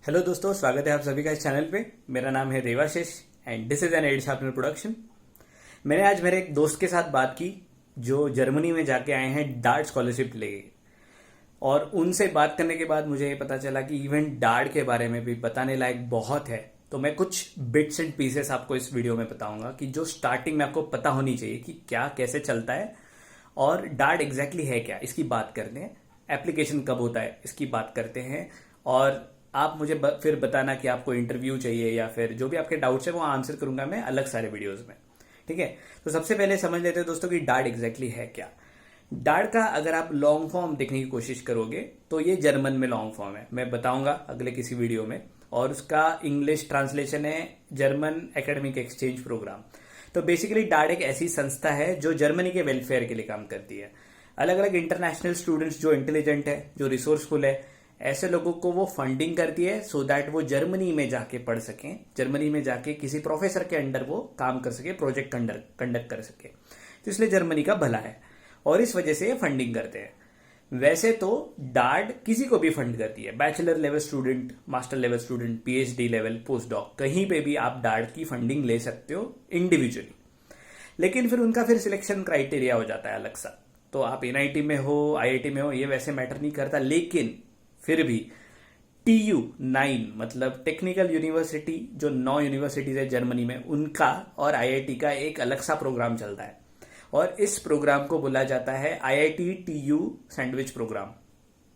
Hello दोस्तों, स्वागत है आप सभी का इस चैनल पे। मेरा नाम है Debashish and this is an ed sharpener production. मैंने आज मेरे एक दोस्त के साथ बात की जो जर्मनी में जाके आए हैं डार्ट स्कॉलरशिप लेके, और उनसे बात करने के बाद मुझे ये पता चला कि इवन डार्ट के बारे में भी बताने लायक बहुत है। तो मैं कुछ बिट्स एंड पीसेस आपको इस वीडियो में बताऊंगा कि जो स्टार्टिंग में आपको पता होनी चाहिए कि क्या कैसे चलता है और डार्ट एग्जैक्टली है क्या, इसकी बात करते हैं। एप्लीकेशन कब होता है इसकी बात करते हैं, और आप मुझे फिर बताना कि आपको इंटरव्यू चाहिए या फिर जो भी आपके डाउट्स है वो आंसर करूंगा मैं अलग सारे वीडियोस में। ठीक है, तो सबसे पहले समझ लेते हैं दोस्तों कि डार्ट एग्जैक्टली है क्या। डार्ट का अगर आप लॉन्ग फॉर्म देखने की कोशिश करोगे तो ये जर्मन में लॉन्ग फॉर्म है, मैं बताऊंगा अगले किसी वीडियो में, और उसका इंग्लिश ट्रांसलेशन है जर्मन एकेडमिक एक्सचेंज प्रोग्राम। तो बेसिकली डार्ट एक ऐसी संस्था है जो जर्मनी के वेलफेयर के लिए काम करती है। अलग अलग इंटरनेशनल स्टूडेंट्स जो इंटेलिजेंट है, जो रिसोर्सफुल है, ऐसे लोगों को वो फंडिंग करती है सो दैट वो जर्मनी में जाके पढ़ सकें, जर्मनी में जाके किसी प्रोफेसर के अंडर वो काम कर सके, प्रोजेक्ट कंडक्ट कर सके। तो इसलिए जर्मनी का भला है और इस वजह से ये फंडिंग करते हैं। वैसे तो डार्ट किसी को भी फंड करती है, bachelor level student, master level student, PhD level, post doc, कहीं पे भी आप डार्ट की फंडिंग ले सकते हो इंडिविजुअली। लेकिन फिर उनका फिर सिलेक्शन क्राइटेरिया हो जाता है अलग सा। तो आप एनआईटी में हो, आईआईटी में हो, ये वैसे मैटर नहीं करता, लेकिन फिर भी TU9 मतलब टेक्निकल यूनिवर्सिटी, जो 9 यूनिवर्सिटीज है जर्मनी में, उनका और आईआईटी का एक अलग सा प्रोग्राम चलता है, और इस प्रोग्राम को बोला जाता है IIT TU सैंडविच प्रोग्राम।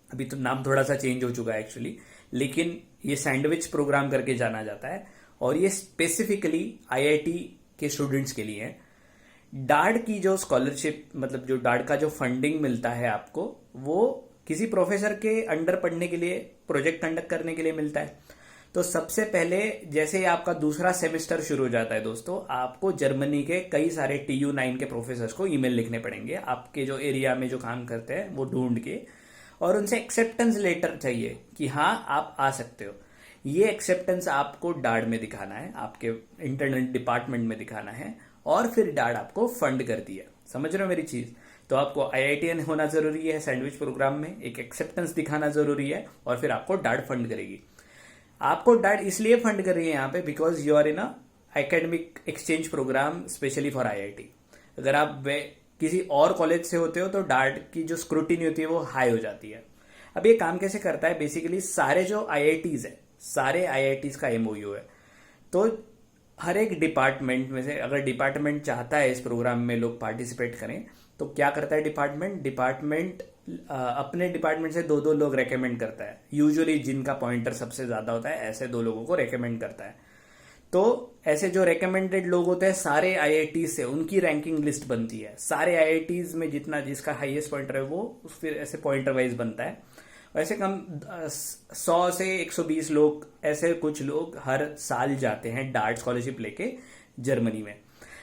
अभी तो नाम थोड़ा सा चेंज हो चुका है एक्चुअली, लेकिन ये सैंडविच प्रोग्राम करके जाना जाता है, और ये स्पेसिफिकली IIT के स्टूडेंट्स के लिए है। डार्ट की जो स्कॉलरशिप, मतलब जो डार्ट का जो फंडिंग मिलता है आपको, वो किसी प्रोफेसर के अंडर पढ़ने के लिए, प्रोजेक्ट कंडक्ट करने के लिए मिलता है। तो सबसे पहले जैसे ही आपका दूसरा सेमेस्टर शुरू हो जाता है दोस्तों, आपको जर्मनी के कई सारे TU9 के प्रोफेसर्स को ईमेल लिखने पड़ेंगे, आपके जो एरिया में जो काम करते हैं वो ढूंढ के, और उनसे एक्सेप्टेंस लेटर चाहिए कि हाँ आप आ सकते हो। ये एक्सेप्टेंस आपको डार्ट में दिखाना है, आपके इंटरनल डिपार्टमेंट में दिखाना है, और फिर डार्ट आपको फंड करती है। समझ रहे हो मेरी चीज? तो आपको IITian होना जरूरी है सैंडविच प्रोग्राम में, एक एक्सेप्टेंस दिखाना जरूरी है, और फिर आपको डार्ट फंड करेगी। आपको डार्ट इसलिए फंड कर रही है यहाँ पे because you are in a academic exchange program specially for IIT। अगर आप किसी और कॉलेज से होते हो तो डार्ट की जो स्क्रूटिनी होती है वो हाई हो जाती है। अब ये काम कैसे करता है? बेसिकली सारे जो IITs है, सारे IITs का MOU है। तो हर एक डिपार्टमेंट में से अगर डिपार्टमेंट चाहता है इस प्रोग्राम में लोग पार्टिसिपेट करें, तो क्या करता है डिपार्टमेंट अपने डिपार्टमेंट से 2-2 लोग रेकमेंड करता है। यूजुअली जिनका पॉइंटर सबसे ज्यादा होता है ऐसे 2 लोगों को रेकमेंड करता है। तो ऐसे जो रेकमेंडेड लोग होते हैं सारे IIT से, उनकी रैंकिंग लिस्ट बनती है। सारे IITs में जिसका हाईएस्ट पॉइंटर है वो फिर ऐसे पॉइंटर वाइज बनता है। वैसे कम 100 से 120 लोग, ऐसे कुछ लोग हर साल जाते हैं डार्ट स्कॉलरशिप लेके जर्मनी में।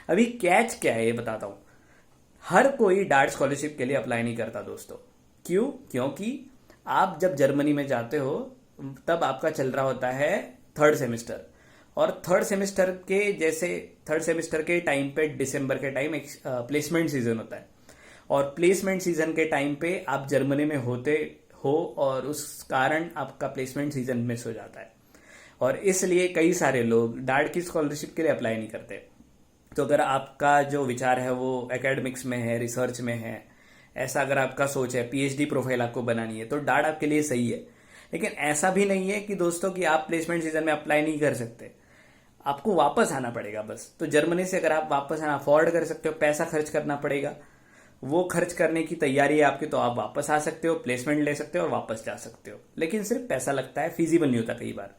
अभी कैच क्या है ये बताता हूं। हर कोई डार्ट स्कॉलरशिप के लिए अप्लाई नहीं करता दोस्तों। क्यों? क्योंकि आप जब जर्मनी में जाते हो तब आपका चल रहा होता है 3rd सेमेस्टर, और 3rd सेमेस्टर के टाइम पे, दिसंबर के टाइम प्लेसमेंट सीजन होता है, और प्लेसमेंट सीजन के टाइम पे आप जर्मनी में होते हो, और उस कारण आपका प्लेसमेंट सीजन मिस हो जाता है, और इसलिए कई सारे लोग डार्ट की स्कॉलरशिप के लिए अप्लाई नहीं करते। तो अगर आपका जो विचार है वो एकेडमिक्स में है, रिसर्च में है, ऐसा अगर आपका सोच है, PhD प्रोफाइल आपको बनानी है, तो डार्ट आपके लिए सही है। लेकिन ऐसा भी नहीं है कि दोस्तों कि आप प्लेसमेंट सीजन में अप्लाई नहीं कर सकते, आपको वापस आना पड़ेगा बस। तो जर्मनी से अगर आप वापस आना अफोर्ड कर सकते हो, पैसा खर्च करना पड़ेगा, वो खर्च करने की तैयारी है आपकी, तो आप वापस आ सकते हो, प्लेसमेंट ले सकते हो और वापस जा सकते हो। लेकिन सिर्फ पैसा लगता है, फीजिबल नहीं होता कई बार।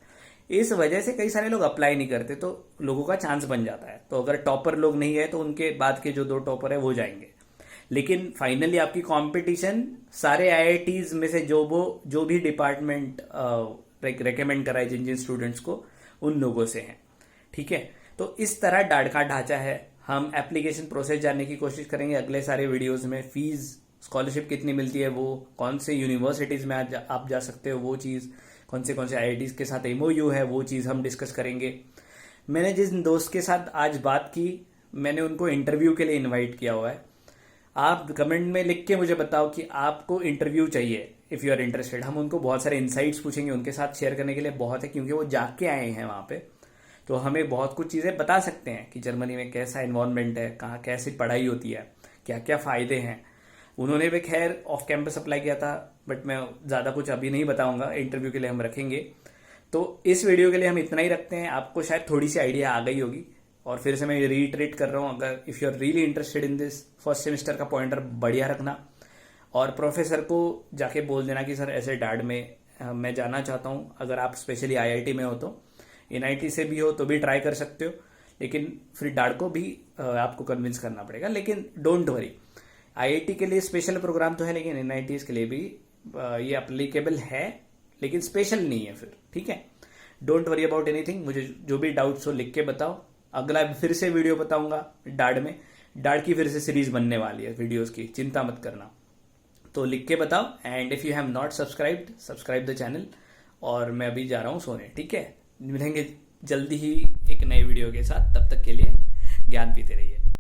इस वजह से कई सारे लोग अप्लाई नहीं करते, तो लोगों का चांस बन जाता है। तो अगर टॉपर लोग नहीं है तो उनके बाद के जो 2 टॉपर है वो जाएंगे। लेकिन फाइनली आपकी कंपटीशन सारे IITs में से जो भी डिपार्टमेंट रेकमेंड कराए जिन जिन स्टूडेंट्स को, उन लोगों से है। ठीक है, तो इस तरह डार्ट का ढांचा है। हम एप्लीकेशन प्रोसेस जानने की कोशिश करेंगे अगले सारे वीडियोज में। फीस, स्कॉलरशिप कितनी मिलती है, वो कौन से यूनिवर्सिटीज में आप जा सकते हो, वो चीज, कौन से IITs के साथ MOU है, वो चीज हम डिस्कस करेंगे। मैंने जिस दोस्त के साथ आज बात की, मैंने उनको इंटरव्यू के लिए इनवाइट किया हुआ है। आप कमेंट में लिख के मुझे बताओ कि आपको इंटरव्यू चाहिए इफ़ यू आर इंटरेस्टेड। हम उनको बहुत सारे इंसाइट्स पूछेंगे, उनके साथ शेयर करने के लिए बहुत है, क्योंकि वो जाके आए हैं वहाँ पे, तो हमें बहुत कुछ चीज़ें बता सकते हैं कि जर्मनी में कैसा इन्वायरमेंट है, कहाँ कैसी पढ़ाई होती है, क्या क्या फ़ायदे हैं। उन्होंने भी खैर ऑफ कैंपस अप्लाई किया था, बट मैं ज़्यादा कुछ अभी नहीं बताऊंगा, इंटरव्यू के लिए हम रखेंगे। तो इस वीडियो के लिए हम इतना ही रखते हैं। आपको शायद थोड़ी सी आइडिया आ गई होगी, और फिर से मैं रीइटरेट कर रहा हूँ, अगर if you are really interested in this, first semester का पॉइंटर बढ़िया रखना, और प्रोफेसर को जाके बोल देना कि सर ऐसे डाड में मैं जाना चाहता हूँ। अगर आप स्पेशली IIT में हो तो, NIT से भी हो तो भी ट्राई कर सकते हो, लेकिन फिर डाड को भी आपको कन्विंस करना पड़ेगा। लेकिन डोंट वरी, IIT के लिए स्पेशल प्रोग्राम तो है, लेकिन NITs के लिए भी ये अप्लीकेबल है, लेकिन स्पेशल नहीं है फिर, ठीक है। Don't worry about anything. मुझे जो भी डाउट्स हो लिख के बताओ, अगला फिर से वीडियो बताऊंगा डाड में। डाड की फिर से सीरीज बनने वाली है वीडियोस की, चिंता मत करना। तो लिख के बताओ, and if you have not subscribed, subscribe the channel. और मैं अभी जा रहा हूँ सोने, ठीक है। मिलेंगे जल्दी ही एक नए वीडियो के साथ, तब तक के लिए ज्ञान पीते रहिए।